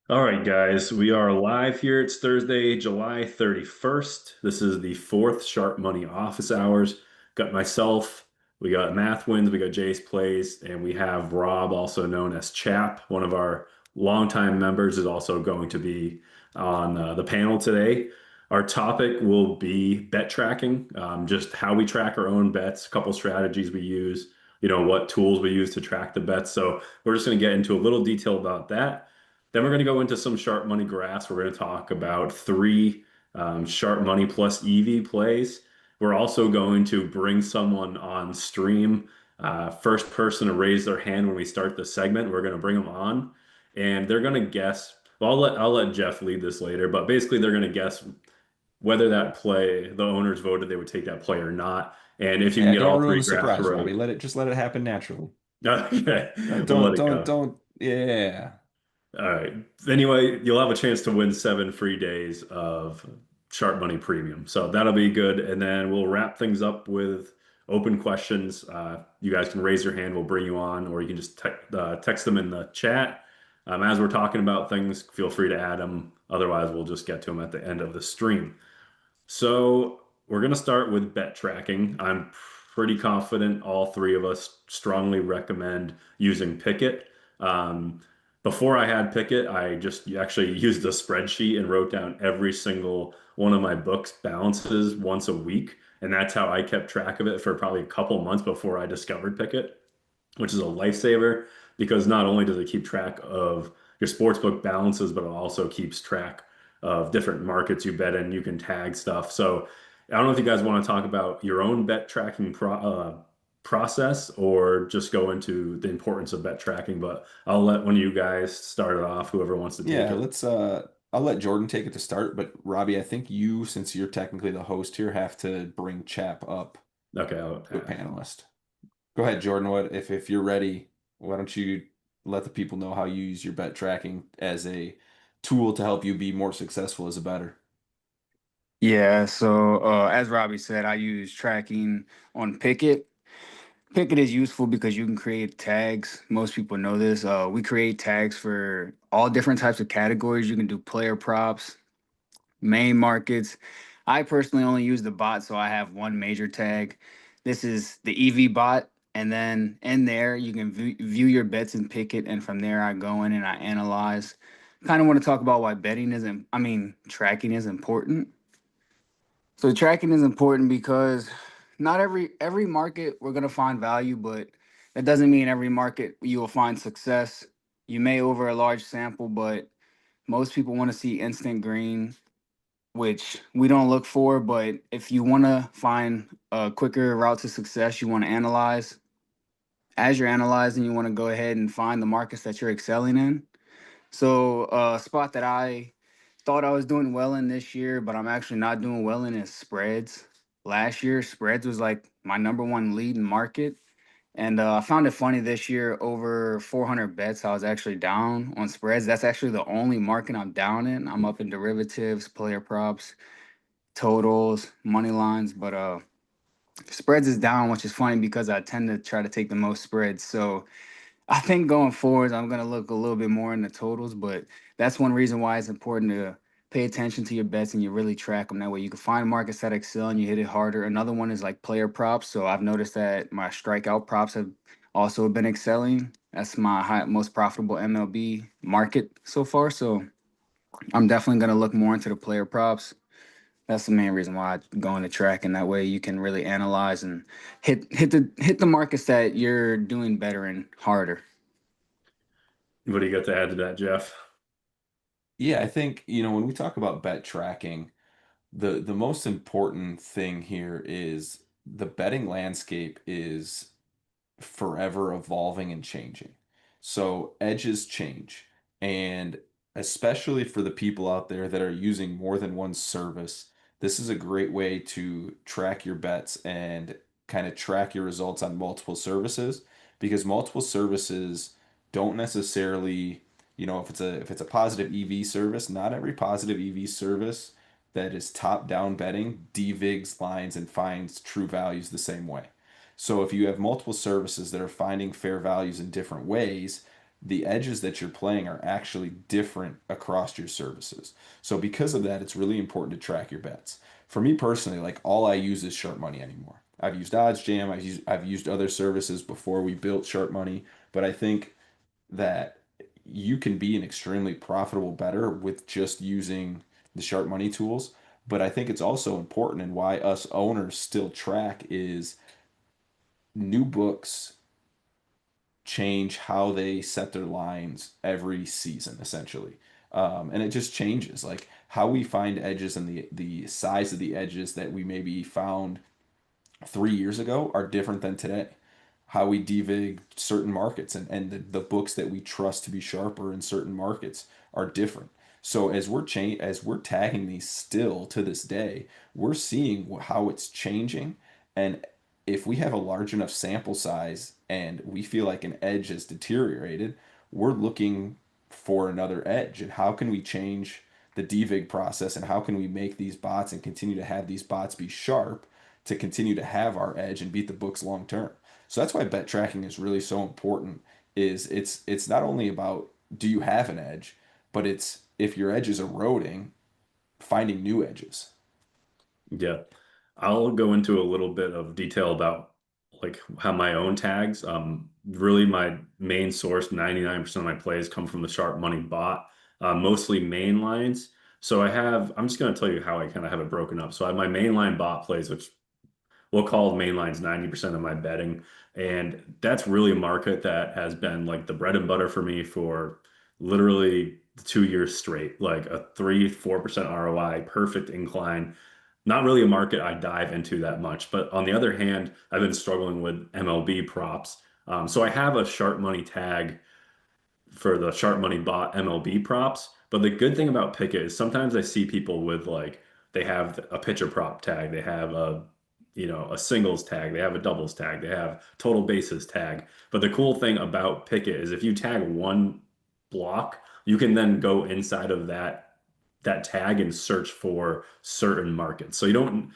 All right, guys, we are live here. It's Thursday, July 31st. This is the fourth Sharp Money Office Hours. Got myself, we got Math Wins, we got Jace Plays, and we have Rob, also known as Chap, one of our longtime members, is also going to be on the panel today. Our topic will be bet tracking, just how we track our own bets, a couple strategies we use, what tools we use to track the bets. So we're just going to get into a little detail about that. Then we're going to go into some sharp money graphs. We're going to talk about three sharp money plus EV plays. We're also going to bring someone on stream, first person to raise their hand when we start the segment. We're going to bring them on, and they're going to guess. Well, I'll let Jeff lead this later, but basically they're going to guess whether that play the owners voted they would take that play or not, and if you can Yeah, get don't all ruin three the graphs surprise, right. Robbie. Let it happen naturally. Okay, we'll let Don't it don't go. don't. Yeah. All right. Anyway, you'll have a chance to win 7 free days of Sharp Money Premium. So that'll be good. And then we'll wrap things up with open questions. You guys can raise your hand. We'll bring you on, or you can just text them in the chat. As we're talking about things, feel free to add them. Otherwise, we'll just get to them at the end of the stream. So we're going to start with bet tracking. I'm pretty confident all three of us strongly recommend using Pikkit. Um, Before I had Pikkit, I just actually used a spreadsheet and wrote down every single one of my books' balances once a week. And that's how I kept track of it for probably a couple months before I discovered Pikkit, which is a lifesaver because not only does it keep track of your sportsbook balances, but it also keeps track of different markets you bet in. You can tag stuff. So I don't know if you guys want to talk about your own bet tracking process or just go into the importance of bet tracking, but I'll let one of you guys start it off, whoever wants to take Yeah, it. let's I'll let Jordan take it to start, but Robbie, I think you, since you're technically the host here, have to bring Chap up Okay, to a panelist. Go ahead, Jordan. What if you're ready, why don't you let the people know how you use your bet tracking as a tool to help you be more successful as a bettor? Yeah, so as Robbie said, I use tracking on Pikkit. Pikkit is useful because you can create tags. Most people know this. We create tags for all different types of categories. You can do player props, main markets. I personally only use the bot, so I have one major tag. This is the EV bot. And then in there, you can view your bets in Pikkit. And from there, I go in and I analyze. Kind of want to talk about why betting isn't, I mean, tracking is important. So tracking is important because not every market we're gonna find value, but that doesn't mean every market you will find success. You may over a large sample, but most people want to see instant green, which we don't look for. But if you want to find a quicker route to success, you want to analyze. As you're analyzing, you want to go ahead and find the markets that you're excelling in. So a spot that I thought I was doing well in this year, but I'm actually not doing well in is spreads. Last year, spreads was like my number one lead in market. And I found it funny this year, over 400 bets, I was actually down on spreads. That's actually the only market I'm down in. I'm up in derivatives, player props, totals, money lines, but spreads is down, which is funny because I tend to try to take the most spreads. So I think going forward, I'm going to look a little bit more in the totals, but that's one reason why it's important to pay attention to your bets and you really track them. That way you can find markets that excel and you hit it harder. Another one is like player props. So I've noticed that my strikeout props have also been excelling. That's my most profitable MLB market so far. So I'm definitely going to look more into the player props. That's the main reason why I go into track, and that way you can really analyze and hit the markets that you're doing better and harder. What do you got to add to that, Jeff? Yeah, I think, when we talk about bet tracking, the most important thing here is the betting landscape is forever evolving and changing. So edges change. And especially for the people out there that are using more than one service, this is a great way to track your bets and kind of track your results on multiple services because multiple services don't necessarily, if it's a positive EV service, not every positive EV service that is top-down betting devigs lines and finds true values the same way. So if you have multiple services that are finding fair values in different ways, the edges that you're playing are actually different across your services. So because of that, it's really important to track your bets. For me personally, like all I use is Sharp Money anymore. I've used Odds Jam, I've used other services before we built Sharp Money, but I think that you can be an extremely profitable bettor with just using the Sharp Money tools. But I think it's also important, and why us owners still track is new books change how they set their lines every season, essentially. And it just changes, like how we find edges and the size of the edges that we maybe found 3 years ago are different than today. How we devig certain markets and the books that we trust to be sharper in certain markets are different. So as we're tagging these still to this day, we're seeing how it's changing. And if we have a large enough sample size and we feel like an edge has deteriorated, we're looking for another edge. And how can we change the devig process, and how can we make these bots and continue to have these bots be sharp to continue to have our edge and beat the books long term. So that's why bet tracking is really so important. Is it's not only about do you have an edge, but it's if your edge is eroding, finding new edges. Yeah. I'll go into a little bit of detail about like how my own tags. Really my main source, 99% of my plays come from the Sharp Money bot, mostly main lines. So I'm just going to tell you how I kind of have it broken up. So I have my mainline bot plays, which we'll call mainlines 90% of my betting. And that's really a market that has been like the bread and butter for me for literally 2 years straight, like a 3, 4% ROI, perfect incline. Not really a market I dive into that much. But on the other hand, I've been struggling with MLB props. So I have a sharp money tag for the Sharp Money bot MLB props. But the good thing about Pikkit is sometimes I see people with like they have a pitcher prop tag, they have a singles tag, they have a doubles tag, they have total bases tag. But the cool thing about Pikkit is if you tag one block, you can then go inside of that tag and search for certain markets. So you don't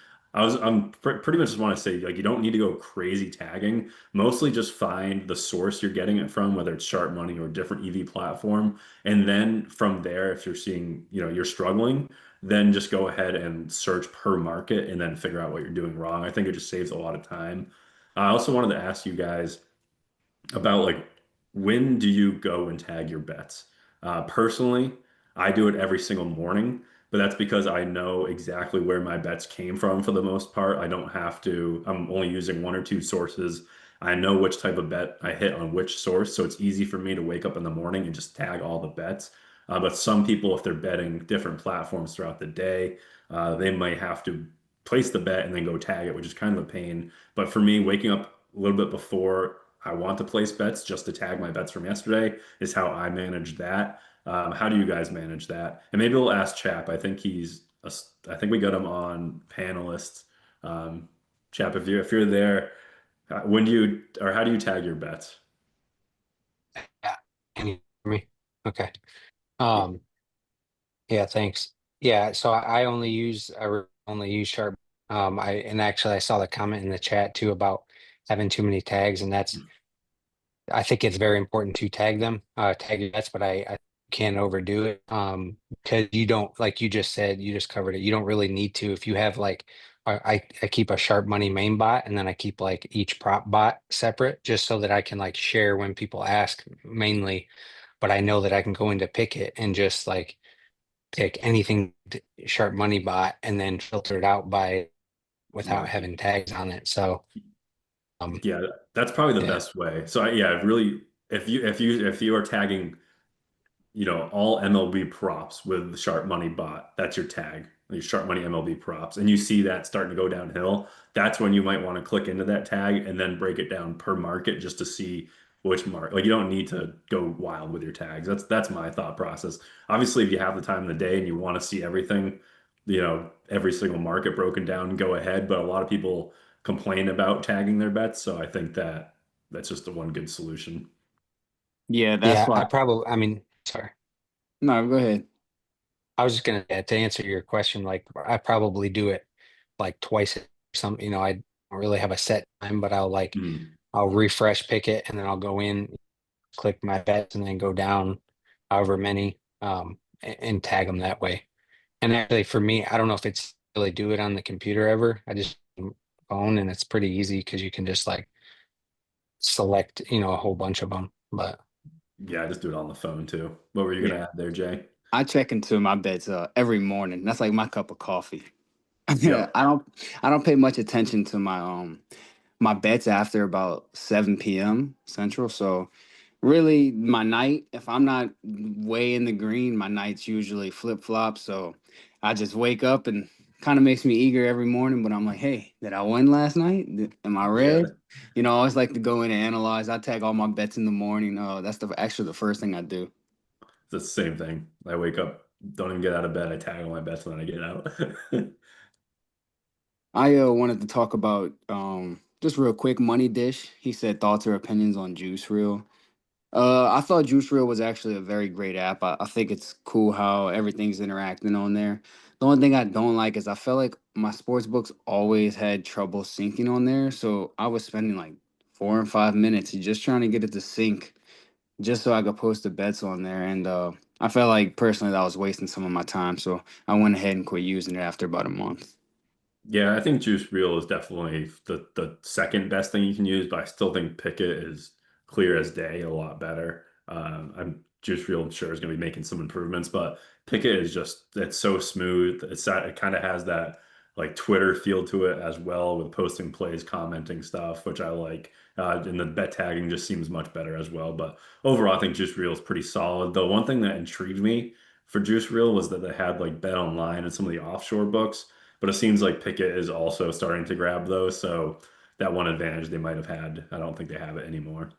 pretty much just want to say like you don't need to go crazy tagging. Mostly just find the source you're getting it from, whether it's Sharp Money or a different EV platform. And then from there, if you're seeing, you're struggling, then just go ahead and search per market and then figure out what you're doing wrong. I think it just saves a lot of time. I also wanted to ask you guys about like when do you go and tag your bets? Personally, I do it every single morning, but that's because I know exactly where my bets came from for the most part. I don't have to, I'm only using one or two sources. I know which type of bet I hit on which source, so it's easy for me to wake up in the morning and just tag all the bets. But some people, if they're betting different platforms throughout the day, they might have to place the bet and then go tag it, which is kind of a pain. But for me, waking up a little bit before I want to place bets just to tag my bets from yesterday is how I manage that. How do you guys manage that? And maybe we'll ask Chap. I think we got him on panelists. Um, Chap, if you're there, when do you or how do you tag your bets? Yeah. Can you hear me? Okay. Um, yeah, thanks. Yeah, so only use Sharp. And actually I saw the comment in the chat too about having too many tags, and I think it's very important to tag them, tag your bets, but I can't overdo it. Because you don't, like you just said, you just covered it. You don't really need to. If you have like I keep a Sharp Money main bot, and then I keep like each prop bot separate just so that I can like share when people ask mainly, but I know that I can go into Pikkit and just like pick anything Sharp Money bot and then filter it out by without Right. having tags on it. So um Yeah, that's probably the yeah. best way. So yeah, really, if you are tagging all MLB props with the Sharp Money bot. That's your tag, your Sharp Money MLB props. And you see that starting to go downhill. That's when you might want to click into that tag and then break it down per market just to see which market. Like you don't need to go wild with your tags. That's my thought process. Obviously, if you have the time in the day and you want to see everything, every single market broken down, go ahead. But a lot of people complain about tagging their bets, so I think that's just the one good solution. Yeah, that's Yeah, why. I mean, sorry. No, go ahead. I was just gonna to answer your question, like I probably do it like twice some, I don't really have a set time, but I'll Mm. I'll refresh Pickit and then I'll go in click my bets and then go down however many and tag them that way. And actually, for me, I don't know if it's really do it on the computer ever. I just phone and it's pretty easy because you can just like select, a whole bunch of them. But Yeah, I just do it on the phone too. What were you Yeah, gonna add there, Jay? I check into my bets every morning. That's like my cup of coffee. Yep. I don't pay much attention to my bets after about 7 p.m. Central. So really my night, if I'm not way in the green, my nights usually flip flop. So I just wake up and kind of makes me eager every morning. But I'm like, hey, did I win last night? Am I Yeah, red? I always like to go in and analyze. I tag all my bets in the morning. That's actually the first thing I do. it's the same thing. I wake up, don't even get out of bed. I tag all my bets when I get out. I wanted to talk about just real quick money dish. He said thoughts or opinions on Juice Reel. I thought Juice Reel was actually a very great app. I think it's cool how everything's interacting on there. The only thing I don't like is I felt like my sports books always had trouble syncing on there. So I was spending like 4 and 5 minutes just trying to get it to sync just so I could post the bets on there. And I felt like personally that was wasting some of my time. So I went ahead and quit using it after about a month. Yeah, I think Juice Reel is definitely the second best thing you can use, but I still think Pikkit is clear as day, a lot better. I'm Juice Reel, I'm sure, is going to be making some improvements, but Pikkit is just it's so smooth. It kind of has that like Twitter feel to it as well, with posting plays, commenting stuff, which I like. And the bet tagging just seems much better as well. But overall, I think Juice Reel is pretty solid. The one thing that intrigued me for Juice Reel was that they had like Bet Online and some of the offshore books, but it seems like Pickett is also starting to grab those. So that one advantage they might have had, I don't think they have it anymore.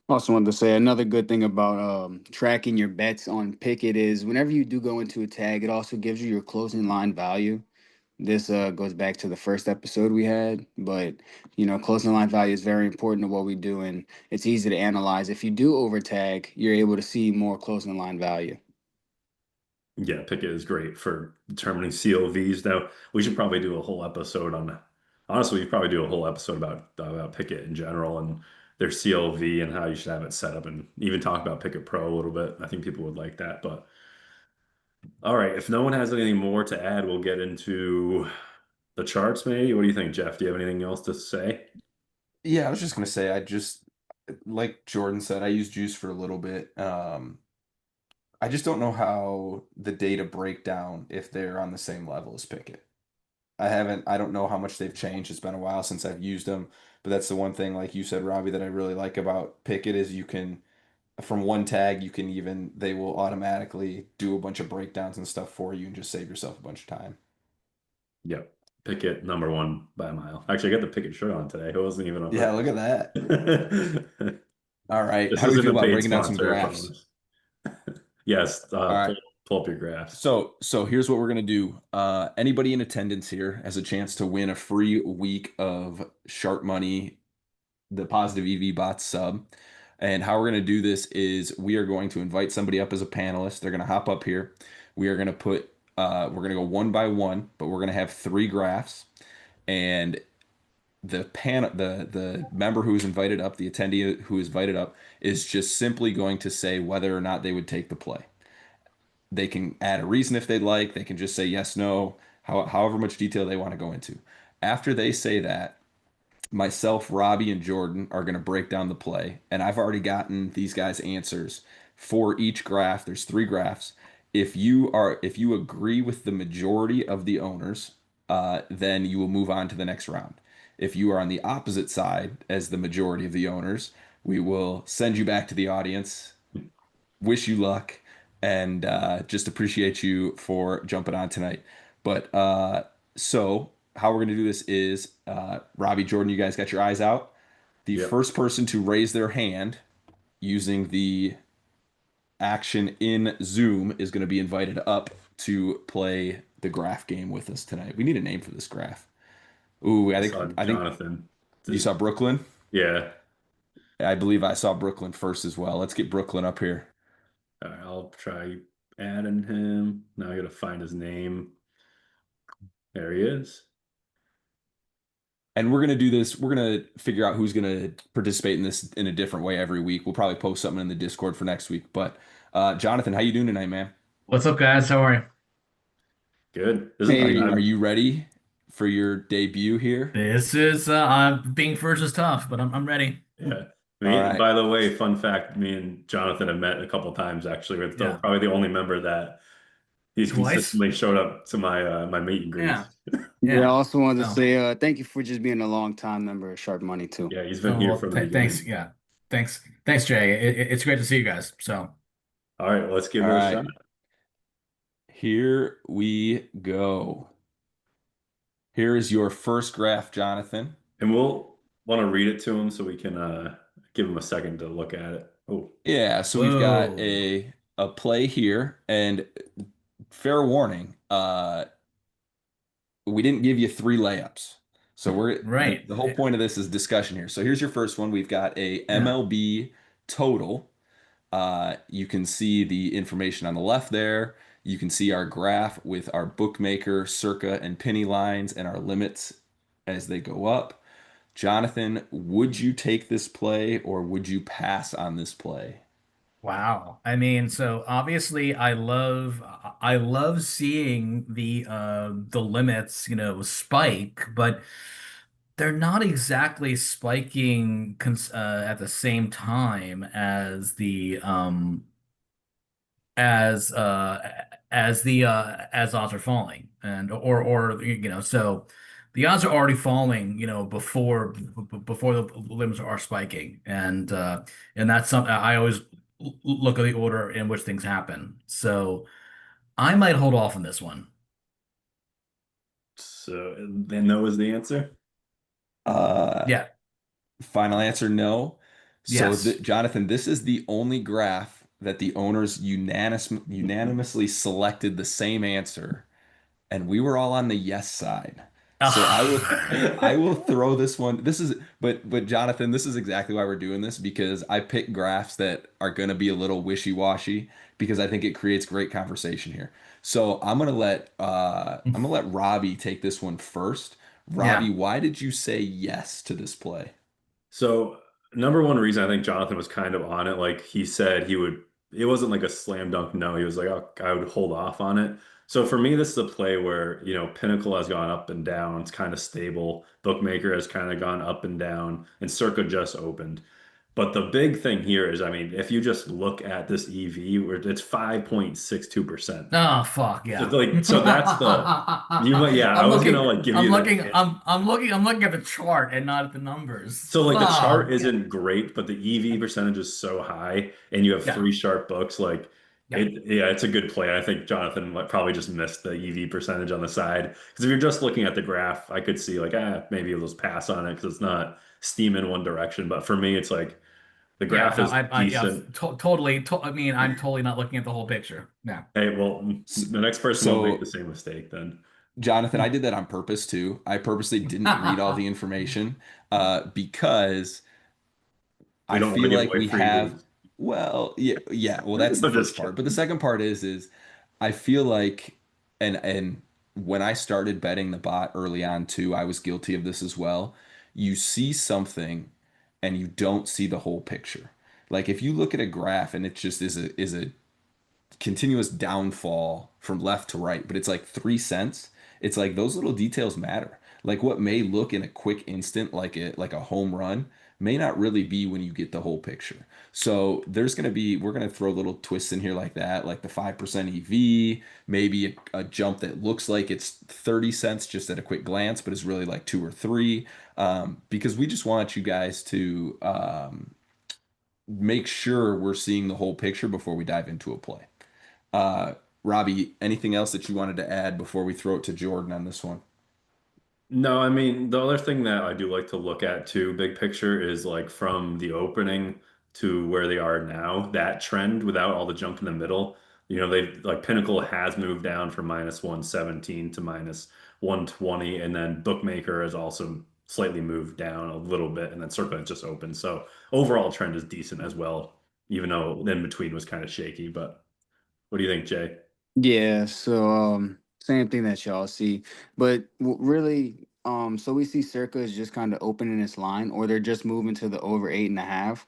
Also wanted to say another good thing about tracking your bets on Pickett is whenever you do go into a tag, it also gives you your closing line value. This goes back to the first episode we had, but closing line value is very important to what we do, and it's easy to analyze. If you do over tag, you're able to see more closing line value. Yeah, Pickett is great for determining CLVs. Now, we should probably do a whole episode on, honestly, we probably do a whole episode about Pickett in general and their CLV and how you should have it set up, and even talk about Pickett Pro a little bit. I think people would like that. But all right, if no one has anything more to add, we'll get into the charts maybe. What do you think, Jeff? Do you have anything else to say? Yeah, I was just gonna say, I just like Jordan said, I use Juice for a little bit. I just don't know how the data break down if they're on the same level as Pickett. I don't know how much they've changed. It's been a while since I've used them, but that's the one thing, like you said, Robbie, that I really like about Pickett is you can, from one tag, they will automatically do a bunch of breakdowns and stuff for you and just save yourself a bunch of time. Yep. Pickett number one by a mile. Actually, I got the Pickett shirt on today. It wasn't even a Yeah, hurt. look at that. All right. This How do we isn't feel a about paid breaking down some sponsor, I graphs? promise. Yes, All right. pull up your graphs. So here's what we're gonna do. Anybody in attendance here has a chance to win a free week of Sharp Money, the positive EV bots sub. And how we're gonna do this is we are going to invite somebody up as a panelist. They're gonna hop up here. We are gonna we're gonna go one by one, but we're gonna have three graphs. And the member who is invited up, the attendee who is invited up, is just simply going to say whether or not they would take the play. They can add a reason if they'd like. They can just say yes, no, however much detail they want to go into. After they say that, myself, Robbie, and Jordan are going to break down the play. And I've already gotten these guys' answers for each graph. There's three graphs. If you agree with the majority of the owners, then you will move on to the next round. If you are on the opposite side as the majority of the owners, we will send you back to the audience, wish you luck, and just appreciate you for jumping on tonight. But so how we're gonna do this is Robbie, Jordan, you guys got your eyes out. The Yep. first person to raise their hand using the action in Zoom is going to be invited up to play the graph game with us tonight. We need a name for this graph. Ooh, I saw I think Jonathan. you saw Brooklyn. Yeah. I believe I saw Brooklyn first as well. Let's get Brooklyn up here. All right, I'll try adding him. Now I gotta find his name. There he is. And we're gonna do this. We're gonna figure out who's gonna participate in this in a different way every week. We'll probably post something in the Discord for next week. But Jonathan, how you doing tonight, man? What's up, guys? How are you? Good. Are Isn't you are Hey, you ready for your debut here? This is being first is tough, but I'm ready. yeah. All Me, right. by the way, fun fact, me and Jonathan have met a couple times actually. We're Yeah, probably the only member that he's twice. consistently showed up to my meet and Yeah, greets. yeah, I yeah. also wanted to So, say thank you for just being a long time member of Sharp Money too. Yeah, he's been oh here well, from the th thanks. beginning. Yeah, thanks, Jay. It's great to see you guys. So, All right, well, let's give All it a shot. right. Here we go. Here is your first graph, Jonathan. And we'll want to read it to him so we can give him a second to look at it. Oh, Yeah, so we've got whoa, a play here, and fair warning, we didn't give you three layups. So right. the whole point of this is discussion here. So here's your first one. We've got a Yeah. MLB total. You can see the information on the left there. You can see our graph with our bookmaker, circa, and penny lines and our limits as they go up. Jonathan, would you take this play or would you pass on this play? Wow. I mean, so obviously I love seeing the limits, spike, but they're not exactly spiking at the same time as odds are falling, and or so the odds are already falling, before the limits are spiking, and that's something I always look at the order in which things happen. So I might hold off on this one. so then no is the answer. Uh, Yeah. Final answer, no. So, Yes. Jonathan, this is the only graph that the owners unanimously selected the same answer, and we were all on the yes side. So I will throw this one. But Jonathan, this is exactly why we're doing this because I pick graphs that are going to be a little wishy-washy because I think it creates great conversation here. So I'm gonna let Robbie take this one first. Robbie, Yeah. why did you say yes to this play? So, number one reason I think Jonathan was kind of on it, like he said he would, it wasn't like a slam dunk no. He was like, oh, I would hold off on it. So for me, this is a play where, Pinnacle has gone up and down. It's kind of stable. Bookmaker has kind of gone up and down, and Circa just opened. But the big thing here is, I mean, if you just look at this EV, where it's 5.62%. Oh, fuck So yeah. like, so that's yeah, I I'm was gonna looking, like give I'm you the looking, hint. I'm looking at the chart and not at the numbers. So like the chart Fuck. isn't great, but the EV percentage is so high, and you have Yeah. three sharp books. Like Yeah. yeah, it's a good play. I think Jonathan probably just missed the EV percentage on the side because if you're just looking at the graph, I could see like maybe you'll just pass on it because it's not steam in one direction. But for me, it's like the Yeah. graph No, is yeah, decent. totally. I mean, I'm totally not looking at the whole picture. Yeah. Hey, well, S- the next person won't make the So, same mistake then. Jonathan, I did that on purpose too. I purposely didn't read all the information because We I don't want to feel give like away we free have, news. well, yeah, well, that's the I'm just first part. But the kidding. second part is I feel like, and when I started betting the bot early on too, I was guilty of this as well. You see something and you don't see the whole picture. Like if you look at a graph and it just is a continuous downfall from left to right, but it's like 3 cents. It's like those little details matter. Like what may look in a quick instant like a home run may not really be when you get the whole picture. So we're gonna throw little twists in here like that, like the 5% EV, maybe a jump that looks like it's 30 cents just at a quick glance, but is really like two or three. Because we just want you guys to make sure we're seeing the whole picture before we dive into a play. Robbie, anything else that you wanted to add before we throw it to Jordan on this one? No, I mean, the other thing that I do like to look at too, big picture, is like from the opening to where they are now, that trend without all the junk in the middle. They've like Pinnacle has moved down from minus 117 to minus 120, and then Bookmaker has also slightly moved down a little bit, and then Circa just opened. So overall trend is decent as well, even though in between was kind of shaky. But what do you think, Jay? Yeah, so same thing that y'all see, but really So we see Circa is just kind of opening its line, or they're just moving to the over 8.5.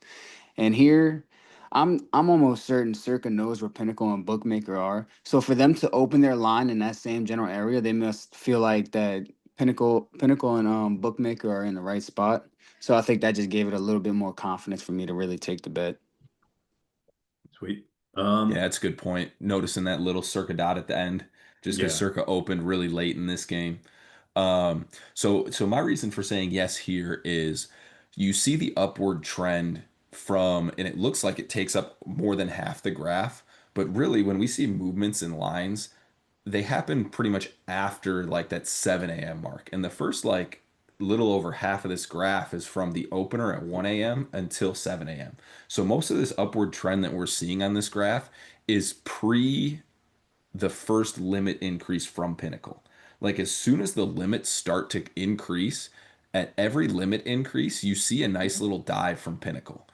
And here, I'm almost certain Circa knows where Pinnacle and Bookmaker are. So for them to open their line in that same general area, they must feel like that Pinnacle and Bookmaker are in the right spot. So I think that just gave it a little bit more confidence for me to really take the bet. Sweet. Yeah, that's a good point. Noticing that little circa dot at the end, just because Yeah. circa opened really late in this game. So my reason for saying yes here is you see the upward trend from, and it looks like it takes up more than half the graph. But really, when we see movements in lines, they happen pretty much after like that 7 a.m. mark. And the first like little over half of this graph is from the opener at 1 a.m. until 7 a.m. So most of this upward trend that we're seeing on this graph is pre the first limit increase from Pinnacle. Like as soon as the limits start to increase, at every limit increase, you see a nice little dive from Pinnacle.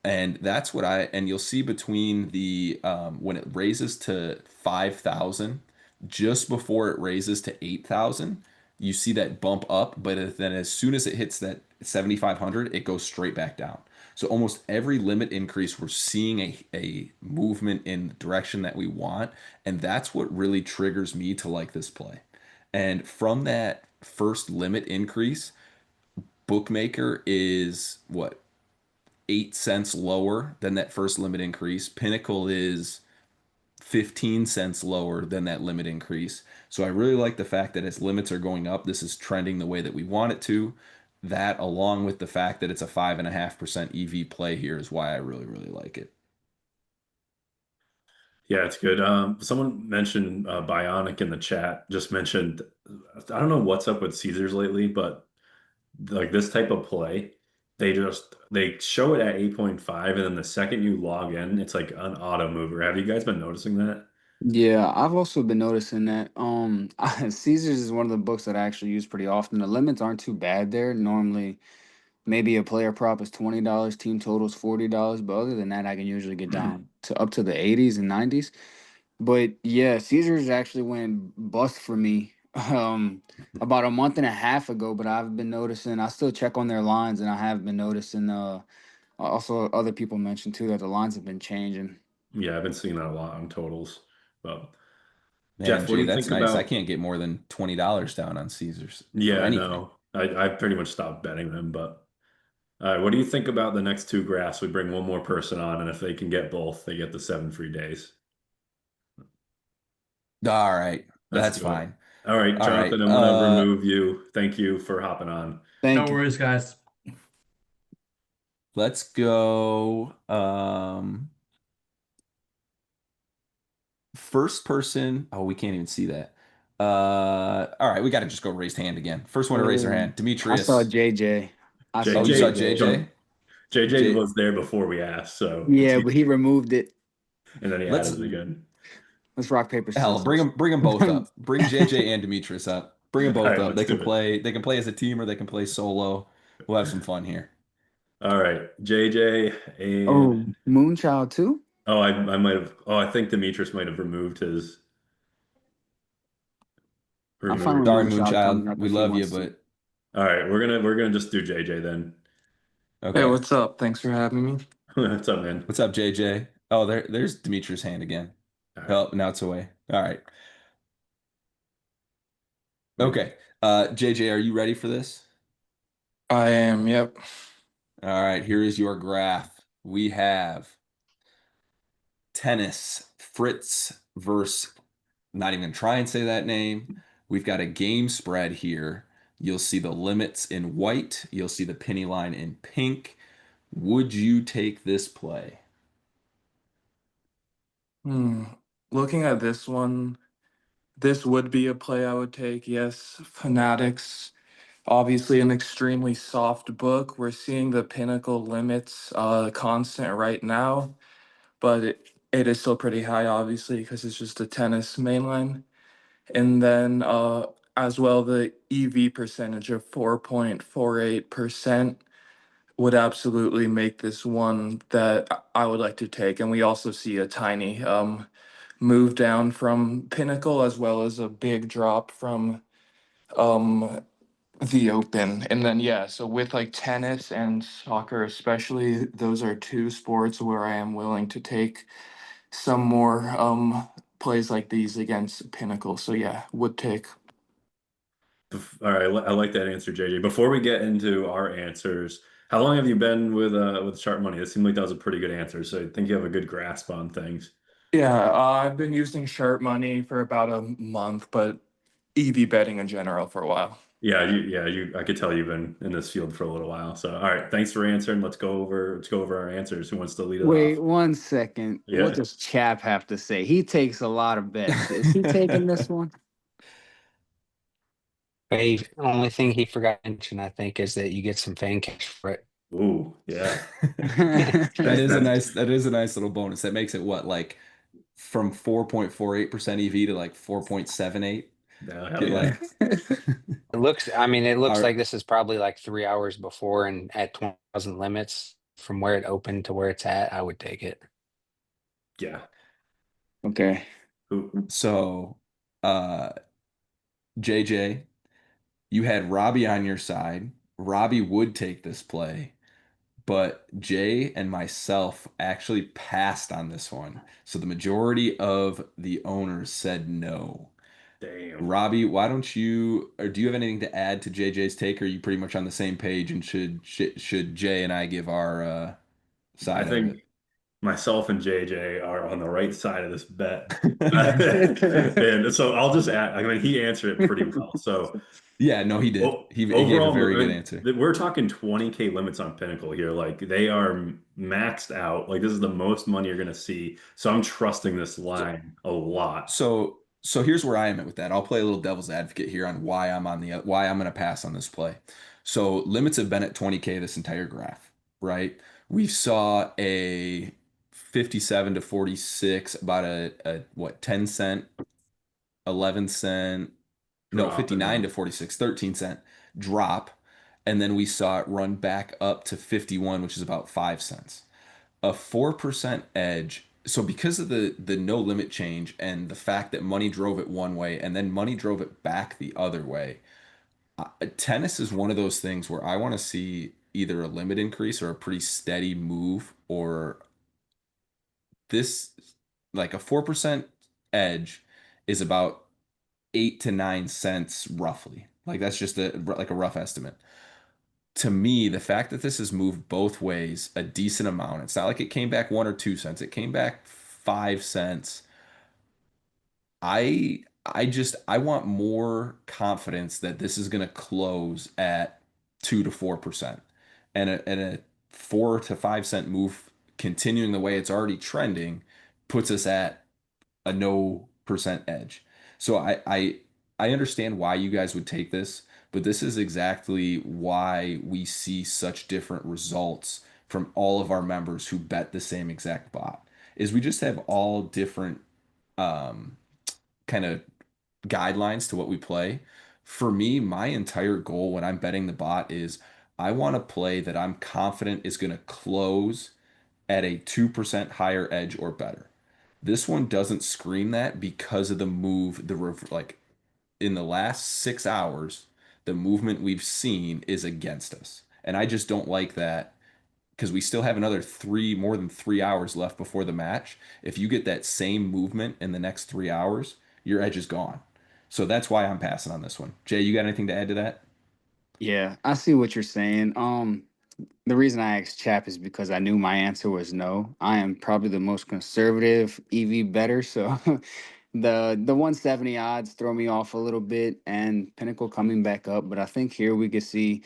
And that's what and you'll see between the when it raises to 5,000, just before it raises to 8,000, you see that bump up, but then as soon as it hits that 7,500, it goes straight back down. So almost every limit increase, we're seeing a movement in the direction that we want, and that's what really triggers me to like this play. And from that first limit increase, Bookmaker is what, 8 cents lower than that first limit increase. Pinnacle is 15 cents lower than that limit increase. So I really like the fact that as limits are going up, this is trending the way that we want it to. That, along with the fact that it's a 5.5% EV play here, is why I really, really like it. Yeah, it's good. Someone mentioned Bionic in the chat, just mentioned, I don't know what's up with Caesars lately, but like this type of play, they show it at 8.5, and then the second you log in, it's like an auto mover. Have you guys been noticing that? Yeah, I've also been noticing that. Caesars is one of the books that I actually use pretty often. The limits aren't too bad there. Normally, maybe a player prop is $20, team total is $40, but other than that, I can usually get down to up to the 80s and 90s. But yeah, Caesars actually went bust for me about a month and a half ago, but I've been noticing, I still check on their lines, and I have been noticing also other people mentioned too that the lines have been changing. Yeah, I've been seeing that a lot on totals. But Man, Jeff, what do Jay, you that's think nice. I about? can't get more than $20 down on Caesars for Yeah, anything. no, I've pretty much stopped betting them, but what do you think about the next two graphs? We bring one more person on, and if they can get both, they get the 7 free days. All right, Let's that's do it. fine. All right, All right. Jonathan, I'm gonna remove you. Thank you for hopping on. No Thank you. worries, guys. Let's go. First person. Oh, we can't even see that. All right, we got to just go raised hand again. First one to raise their Oh, hand. I saw Demetrius. JJ. I saw Oh, you saw JJ JJ. JJ? jumped. JJ J. was there before we asked, so it's Yeah, he, but he removed it. and then he added Let's it again. Let's rock, paper, hell scissors. bring them both up. Bring JJ and Demetrius up. Bring them All both right, up. let's They do can it. play. They can play as a team or they can play solo. We'll have some fun here. All right, JJ Oh, and Moonchild too? I might have. Oh, I think Demetrius might have removed his I'm fine with removed. Sorry, Moonchild Moonchild. coming up We if he love you, wants to. but All right, we're gonna just do JJ then. Hey, okay. what's up? Thanks for having me. What's up, man? What's up, JJ? Oh, there's Demetrius' hand again. All right, Oh, now it's away. All right. wait. Okay. JJ, are you ready for this? I am, yep. All right, here is your graph. We have tennis, Fritz versus, not even gonna try and say that name. We've got a game spread here. You'll see the limits in white. You'll see the penny line in pink. Would you take this play? Hmm. Looking at this one, this would be a play I would take. Yes, Fanatics, obviously an extremely soft book. We're seeing the pinnacle limits constant right now, but it is still pretty high, obviously, because it's just a tennis mainline. And then as well, the EV percentage of 4.48% would absolutely make this one that I would like to take. And we also see a tiny move down from Pinnacle as well as a big drop from um, the Open. And then, yeah, so with like tennis and soccer, especially, those are two sports where I am willing to take some more plays like these against Pinnacle. So, yeah, would take. All right, I like that answer, JJ. Before we get into our answers, how long have you been with Sharp Money? It seemed like that was a pretty good answer, so I think you have a good grasp on things. Yeah, I've been using Sharp Money for about a month, but EV betting in general for a while. I could tell you've been in this field for a little while. So, all right, thanks for answering. Let's go over our answers. Who wants to lead it Wait off? 1 second. What Yeah. does Chap have to say? He takes a lot of bets. Is he taking this one? Only thing he forgot to mention, I think, is that you get some fan cash for it. Ooh, yeah. That is a nice little bonus. That makes it what, like from 4.48% EV to like 4.78? Yeah, hell Get yeah. like It looks our like this is probably like 3 hours before and at 20,000 limits from where it opened to where it's at. I would take it. Yeah. Okay. Ooh, so JJ, you had Robbie on your side. Robbie would take this play, but Jay and myself actually passed on this one. So the majority of the owners said no. damn. Robbie, why don't you, or do you have anything to add to JJ's take? Or are you pretty much on the same page? And should Jay and I give our I side of it? think myself and JJ are on the right side of this bet. And so I'll just add, I mean, he answered it pretty well. So Yeah, no, he did. He gave a overall, very I good mean, answer. we're talking 20K limits on Pinnacle here. Like they are maxed out. Like this is the most money you're gonna see. So I'm trusting this So, line a lot. so here's where I am at with that. I'll play a little devil's advocate here on why I'm going to pass on this play. So limits have been at 20K this entire graph, right? We saw a 57 to 46, about a what, 10 cent, 11 cent, no, Drop and 59 to then 46, 13 cent drop, and then we saw it run back up to 51, which is about 5 cents. A 4% edge. So because of the no limit change and the fact that money drove it one way and then money drove it back the other way, tennis is one of those things where I want to see either a limit increase or a pretty steady move, or this, like a 4% edge is about 8 to 9 cents roughly. Like that's just a rough estimate. To me, the fact that this has moved both ways a decent amount, it's not like it came back 1 or 2 cents, it came back 5 cents. I want more confidence that this is going to close at 2 to 4%. And a 4 to 5 cent move continuing the way it's already trending puts us at a no percent edge. So I understand why you guys would take this, but this is exactly why we see such different results from all of our members who bet the same exact bot. Is we just have all different um, kind of guidelines to what we play. For me, my entire goal when I'm betting the bot is I want to play that I'm confident is going to close at a 2% higher edge or better. This one doesn't scream that because of the move, like in the last 6 hours, the movement we've seen is against us. And I just don't like that because we still have another more than 3 hours left before the match. If you get that same movement in the next 3 hours, your edge is gone. So that's why I'm passing on this one. Jay, you got anything to add to that? Yeah, I see what you're saying. The reason I asked Chap is because I knew my answer was no. I am probably the most conservative EV better, so the 170 odds throw me off a little bit, and Pinnacle coming back up. But I think here we could see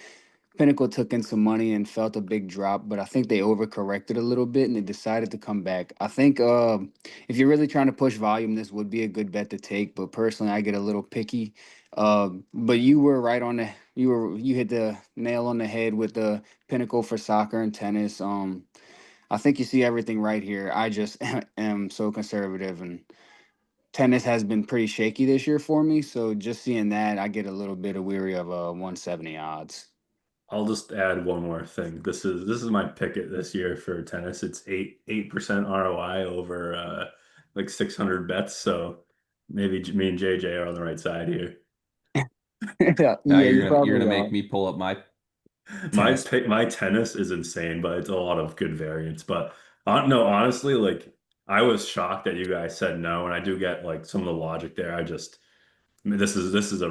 Pinnacle took in some money and felt a big drop, but I think they overcorrected a little bit and they decided to come back. I think if you're really trying to push volume, this would be a good bet to take. But personally, I get a little picky. But you were right on the you hit the nail on the head with the Pinnacle for soccer and tennis. I think you see everything right here. I just am so conservative, and tennis has been pretty shaky this year for me. So just seeing that, I get a little bit of weary of 170 odds. I'll just add one more thing. This is my Pikkit this year for tennis. It's 8% ROI over like 600 bets. So maybe me and JJ are on the right side here. Yeah, Now you you're probably gonna are. make me pull up my My tennis. pick, my tennis is insane, but it's a lot of good variants. But no, honestly, like I was shocked that you guys said no, and I do get like some of the logic there. I mean, this is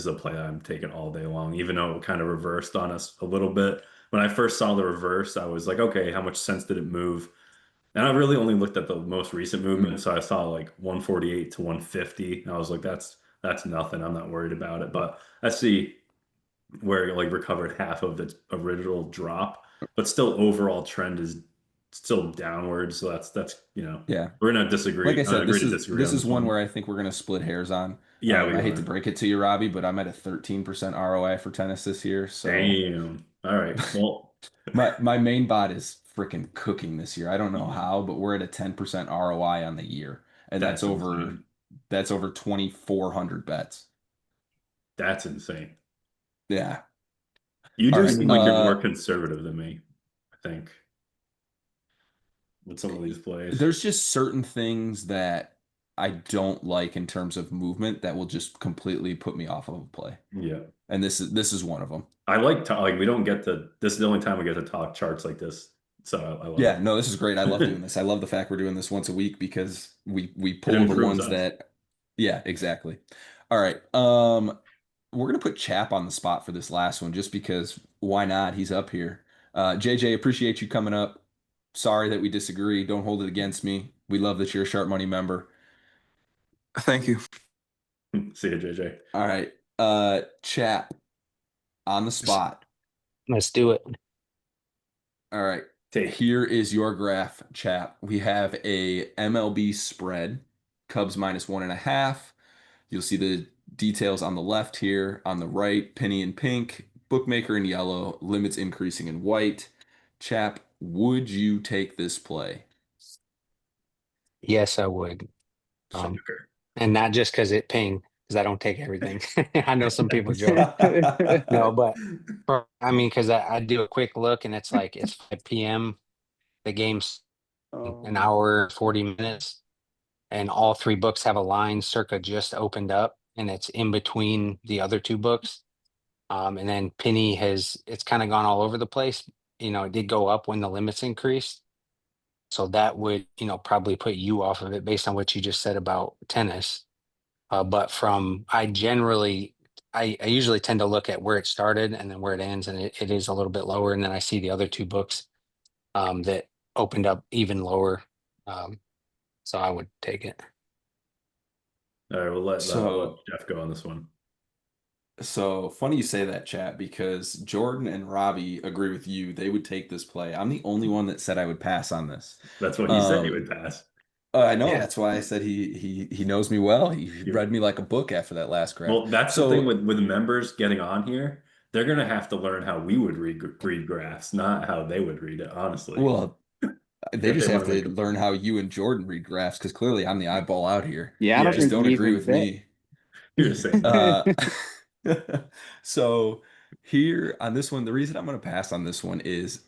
a play I'm taking all day long, even though it kind of reversed on us a little bit. When I first saw the reverse, I was like, okay, how much sense did it move? And I really only looked at the most recent movement, Mm, so I saw like 148 to 150, and I was like, that's nothing. I'm not worried about it. But I see where it like recovered half of its original drop, but still overall trend is still downward. So yeah. we're gonna Like I said, agree to disagree this on is this one one. where I think we're gonna split hairs on. Yeah, we I hate to are. break it to you, Robbie, but I'm at a 13% ROI for tennis this year. So Damn. All right. Well, my main bot is freaking cooking this year. I don't know how, but we're at a 10% ROI on the year. And that's insane. that's over 2,400 bets. That's insane. Yeah. You All do right. seem like you're more conservative than me, I think, with some of these plays. There's just certain things that I don't like in terms of movement that will just completely put me off of a play. Yeah. And this is one of them. I like to like we don't get to this is the only time we get to talk charts like this. So I love Yeah, no, this is great. I love doing it. this. I love the fact we're doing this once a week because we It pull the improves ones us. that yeah, exactly. All right. We're gonna put Chap on the spot for this last one just because why not? He's up here. JJ, appreciate you coming up. Sorry that we disagree. Don't hold it against me. We love that you're a Sharp Money member. Thank you. See you, JJ. All right. Chap on the spot. Let's do it. All right. Take. Here is your graph, Chap. We have a MLB spread, Cubs -1.5. You'll see the details on the left here. On the right, penny in pink, bookmaker in yellow, limits increasing in white. Chap, would you take this play? Yes, I would. Um, Shocker. and not just because it pinged, because I don't take everything. I know some people joke. No, but I mean, because I do a quick look and it's like it's 5 p.m. The game's an Oh. hour, 40 minutes, and all three books have a line circa just opened up and it's in between the other two books. And then Penny it's kind of gone all over the place. It did go up when the limits increased. So that would, probably put you off of it based on what you just said about tennis. But I usually tend to look at where it started and then where it ends, and it is a little bit lower. And then I see the other two books that opened up even lower. Um, so I would take it. All right, we'll let So, Jeff go on this one. so funny you say that, chat, because Jordan and Robbie agree with you. They would take this play. I'm the only one that said I would pass on this. That's what he said he Um, would pass. I know Yeah. that's why I said he knows me well. He You- read me like a book after that last graph. Well, that's the thing So, with members getting on here. They're gonna have to learn how we would read graphs, not how they would read it, honestly. well, they If they just want have to make to a learn how you and Jordan read graphs because clearly I'm the eyeball out here. Yeah, I You don't yeah, just think don't you agree even with bet. me. you're the same way. Uh, so here on this one, the reason I'm going to pass on this one is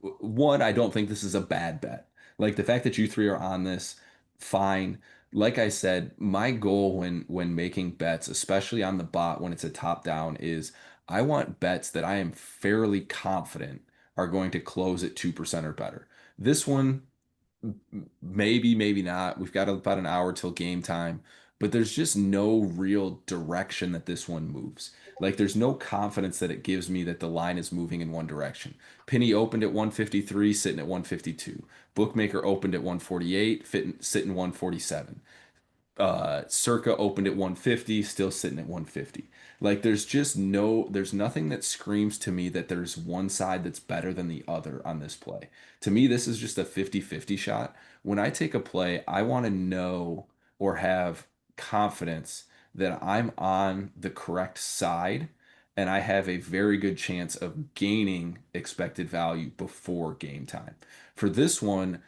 one, I don't think this is a bad bet. Like the fact that you three are on this, fine. Like I said, my goal when making bets, especially on the bot when it's a top down, is I want bets that I am fairly confident are going to close at 2% or better. This one, maybe, maybe not. We've got about an hour till game time, but there's just no real direction that this one moves. Like there's no confidence that it gives me that the line is moving in one direction. Penny opened at 153, sitting at 152. Bookmaker opened at 148, sitting 147. Circa opened at 150, still sitting at 150. Like there's nothing that screams to me that there's one side that's better than the other on this play. To me, this is just a 50-50 shot. When I take a play, I want to know or have confidence that I'm on the correct side and I have a very good chance of gaining expected value before game time. For this one,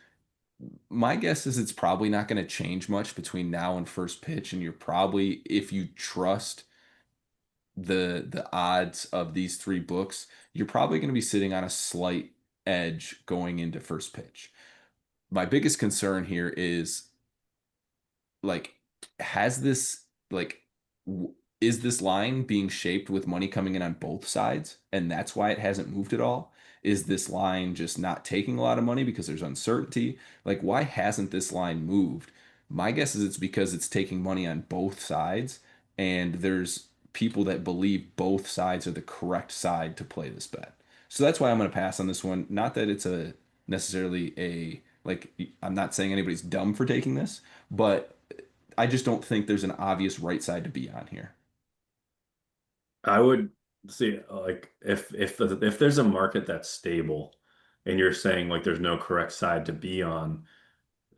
my guess is it's probably not going to change much between now and first pitch, and you're probably, if you trust the odds of these three books, you're probably going to be sitting on a slight edge going into first pitch. My biggest concern here is like, has this like, is this line being shaped with money coming in on both sides, and that's why it hasn't moved at all? Is this line just not taking a lot of money because there's uncertainty? Like, why hasn't this line moved? My guess is it's because it's taking money on both sides, and there's people that believe both sides are the correct side to play this bet. So that's why I'm going to pass on this one. Not that it's a necessarily a like I'm not saying anybody's dumb for taking this, but I just don't think there's an obvious right side to be on here. I would see like if there's a market that's stable and you're saying like there's no correct side to be on,